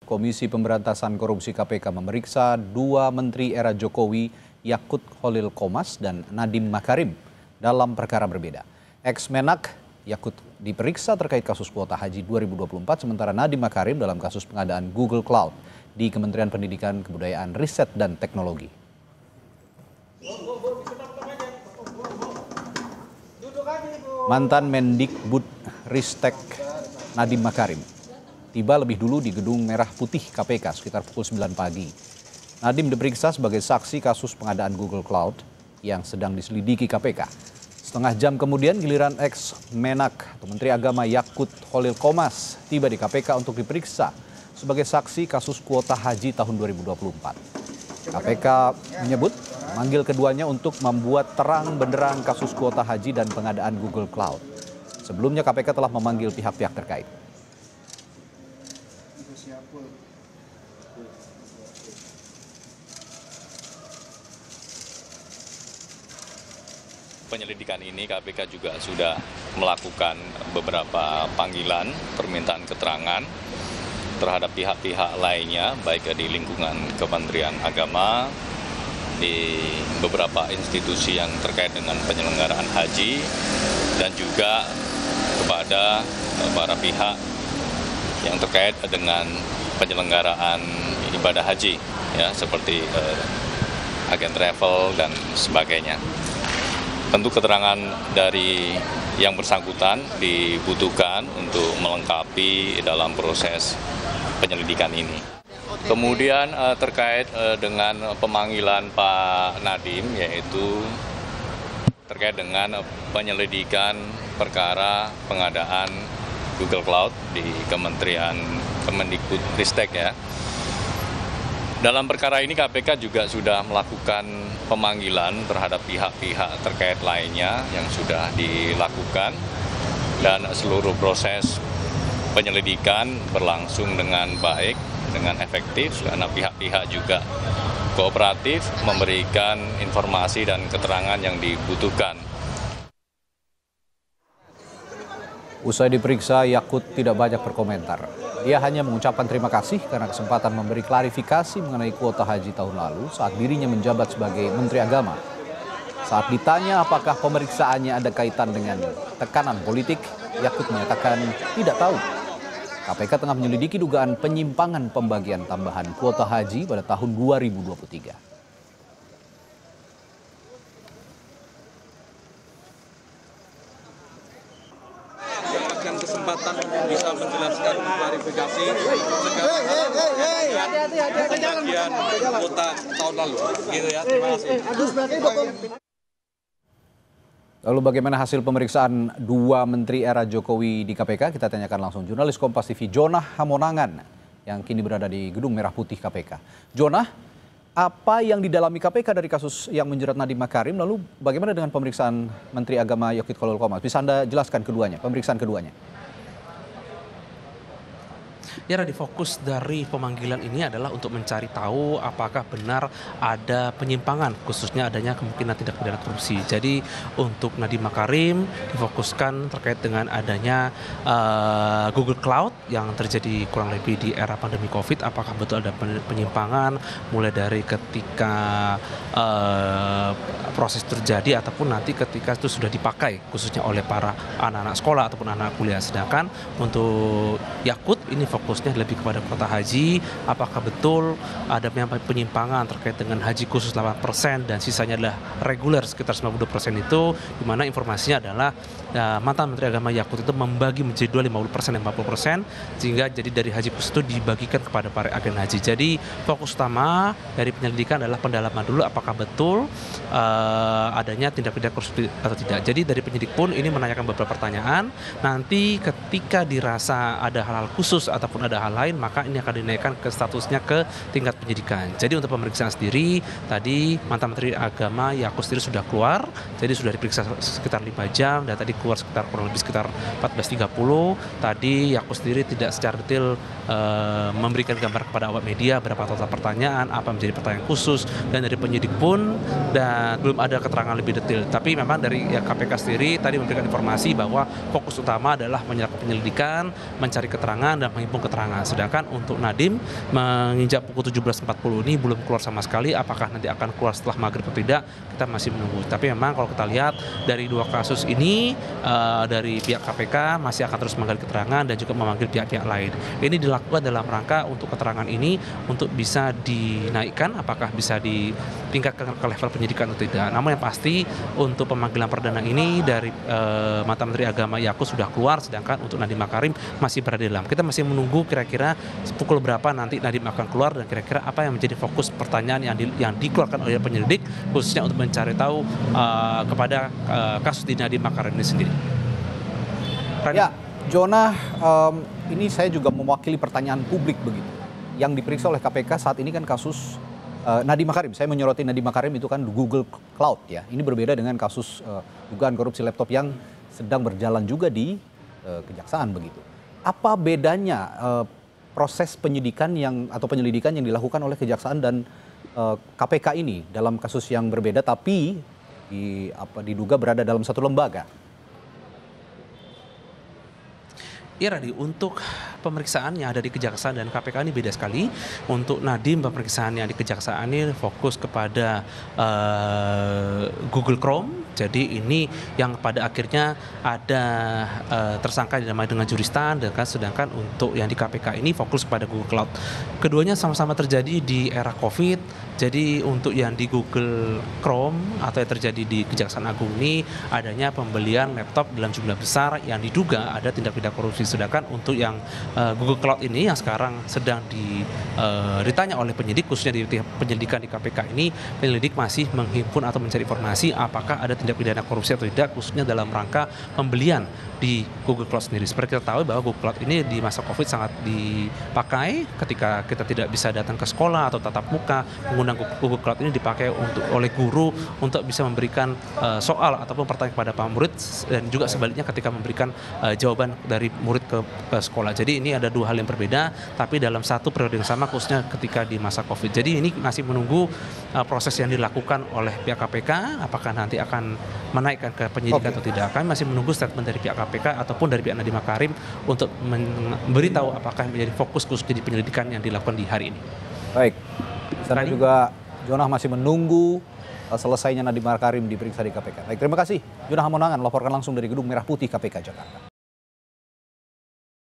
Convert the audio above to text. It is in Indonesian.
Komisi Pemberantasan Korupsi KPK memeriksa dua menteri era Jokowi, Yakut Khalil Qomas dan Nadiem Makarim dalam perkara berbeda. Ex-Menak Yakut diperiksa terkait kasus kuota haji 2024, sementara Nadiem Makarim dalam kasus pengadaan Google Cloud di Kementerian Pendidikan, Kebudayaan, Riset, dan Teknologi. Mantan Mendikbud Ristek Nadiem Makarim tiba lebih dulu di Gedung Merah Putih KPK sekitar pukul 9 pagi. Nadiem diperiksa sebagai saksi kasus pengadaan Google Cloud yang sedang diselidiki KPK. Setengah jam kemudian giliran ex-Menak atau Menteri Agama Yakut Khalil Qomas tiba di KPK untuk diperiksa sebagai saksi kasus kuota haji tahun 2024. KPK menyebut memanggil keduanya untuk membuat terang benderang kasus kuota haji dan pengadaan Google Cloud. Sebelumnya KPK telah memanggil pihak-pihak terkait. Penyelidikan ini KPK juga sudah melakukan beberapa panggilan permintaan keterangan terhadap pihak-pihak lainnya, baik di lingkungan Kementerian Agama, di beberapa institusi yang terkait dengan penyelenggaraan haji, dan juga kepada para pihak yang terkait dengan penyelenggaraan ibadah haji, ya, seperti agen travel dan sebagainya. Tentu keterangan dari yang bersangkutan dibutuhkan untuk melengkapi dalam proses penyelidikan ini. Kemudian terkait dengan pemanggilan Pak Nadiem, yaitu terkait dengan penyelidikan perkara pengadaan Google Cloud di Kementerian Kemendikbud Ristek, ya. Dalam perkara ini KPK juga sudah melakukan pemanggilan terhadap pihak-pihak terkait lainnya yang sudah dilakukan, dan seluruh proses penyelidikan berlangsung dengan baik, dengan efektif, karena pihak-pihak juga kooperatif memberikan informasi dan keterangan yang dibutuhkan. Usai diperiksa, Yakut tidak banyak berkomentar. Dia hanya mengucapkan terima kasih karena kesempatan memberi klarifikasi mengenai kuota haji tahun lalu saat dirinya menjabat sebagai Menteri Agama. Saat ditanya apakah pemeriksaannya ada kaitan dengan tekanan politik, Yakut menyatakan tidak tahu. KPK tengah menyelidiki dugaan penyimpangan pembagian tambahan kuota haji pada tahun 2023. Kesempatan bisa menjelaskan klarifikasi bagian kuota tahun lalu, gitu ya. Terima kasih. Lalu bagaimana hasil pemeriksaan dua menteri era Jokowi di KPK? Kita tanyakan langsung jurnalis Kompas TV Jonah Hamonangan yang kini berada di Gedung Merah Putih KPK. Jonah, apa yang didalami KPK dari kasus yang menjerat Nadiem Makarim? Lalu bagaimana dengan pemeriksaan Menteri Agama Yakut Khalil Qomas? Bisa Anda jelaskan keduanya, pemeriksaan keduanya? Ya, Radhi, fokus dari pemanggilan ini adalah untuk mencari tahu apakah benar ada penyimpangan, khususnya adanya kemungkinan tindak pidana korupsi. Jadi untuk Nadiem Makarim difokuskan terkait dengan adanya Google Cloud yang terjadi kurang lebih di era pandemi COVID. Apakah betul ada penyimpangan mulai dari ketika proses terjadi ataupun nanti ketika itu sudah dipakai, khususnya oleh para anak-anak sekolah ataupun anak kuliah. Sedangkan untuk Yakut ini fokusnya lebih kepada kuota haji, apakah betul ada penyimpangan terkait dengan haji khusus 8% dan sisanya adalah reguler sekitar 92% itu, di mana informasinya adalah mantan Menteri Agama Yakut itu membagi menjadi 50% dan 40%, sehingga jadi dari haji khusus itu dibagikan kepada para agen haji. Jadi fokus utama dari penyelidikan adalah pendalaman dulu apakah betul adanya tindak pidana korupsi atau tidak. Jadi dari penyidik pun ini menanyakan beberapa pertanyaan. Nanti ketika dirasa ada hal-hal khusus ataupun ada hal lain, maka ini akan dinaikkan ke statusnya ke tingkat penyidikan. Jadi untuk pemeriksaan sendiri, tadi mantan Menteri Agama Yakut sendiri sudah keluar, jadi sudah diperiksa sekitar 5 jam dan tadi keluar kurang lebih sekitar 14.30. Tadi Yakut sendiri tidak secara detail memberikan gambar kepada awak media berapa total pertanyaan, apa menjadi pertanyaan khusus, dan dari penyidik pun dan belum ada keterangan lebih detail. Tapi memang dari KPK sendiri tadi memberikan informasi bahwa fokus utama adalah menyelidiki penyelidikan, mencari keterangan dan dan menghimpun keterangan. Sedangkan untuk Nadiem menginjak pukul 17.40 ini belum keluar sama sekali. Apakah nanti akan keluar setelah maghrib atau tidak, kita masih menunggu. Tapi memang kalau kita lihat dari dua kasus ini, dari pihak KPK masih akan terus menggali keterangan dan juga memanggil pihak-pihak lain. Ini dilakukan dalam rangka untuk keterangan ini untuk bisa dinaikkan, apakah bisa ditingkatkan ke level penyidikan atau tidak. Namun yang pasti untuk pemanggilan perdana ini dari mantan Menteri Agama Yakut sudah keluar, sedangkan untuk Nadiem Makarim masih berada di dalam. Kita masih menunggu kira-kira pukul berapa nanti Nadiem akan keluar dan kira-kira apa yang menjadi fokus pertanyaan yang dikeluarkan oleh penyelidik khususnya untuk mencari tahu kepada kasus di Nadiem Makarim ini sendiri. Ya, Jonah, ini saya juga mewakili pertanyaan publik begitu. Yang diperiksa oleh KPK saat ini kan kasus Nadiem Makarim. Saya menyoroti Nadiem Makarim itu kan Google Cloud ya. Ini berbeda dengan kasus dugaan korupsi laptop yang sedang berjalan juga di kejaksaan begitu. Apa bedanya proses penyidikan atau penyelidikan yang dilakukan oleh kejaksaan dan KPK ini dalam kasus yang berbeda tapi diduga berada dalam satu lembaga? Ya Radi, untuk pemeriksaan yang ada di Kejaksaan dan KPK ini beda sekali. Untuk Nadiem pemeriksaan yang di Kejaksaan ini fokus kepada Google Chrome. Jadi ini yang pada akhirnya ada tersangka dinamai dengan juristan, sedangkan untuk yang di KPK ini fokus kepada Google Cloud. Keduanya sama-sama terjadi di era COVID. Jadi untuk yang di Google Chrome atau yang terjadi di Kejaksaan Agung ini adanya pembelian laptop dalam jumlah besar yang diduga ada tindak pidana korupsi. Sedangkan untuk yang Google Cloud ini yang sekarang sedang ditanya oleh penyidik, khususnya di penyelidikan di KPK ini, penyelidik masih menghimpun atau mencari informasi apakah ada tindak pidana korupsi atau tidak, khususnya dalam rangka pembelian di Google Cloud sendiri. Seperti kita tahu bahwa Google Cloud ini di masa COVID sangat dipakai ketika kita tidak bisa datang ke sekolah atau tatap muka. Menggunakan Google Cloud ini dipakai oleh guru untuk bisa memberikan soal ataupun pertanyaan kepada para murid, dan juga sebaliknya ketika memberikan jawaban dari murid ke sekolah. Jadi ini ada dua hal yang berbeda, tapi dalam satu periode yang sama, khususnya ketika di masa COVID. Jadi ini masih menunggu proses yang dilakukan oleh pihak KPK, apakah nanti akan menaikkan ke penyidikan atau tidak. Kami masih menunggu statement dari pihak KPK ataupun dari pihak Nadiem Makarim untuk memberitahu apakah menjadi fokus khusus di penyelidikan yang dilakukan di hari ini. Baik, di sana juga Jonah masih menunggu selesainya Nadiem Makarim diperiksa di KPK. Baik, terima kasih. Jonah Hamonangan melaporkan langsung dari Gedung Merah Putih KPK Jakarta.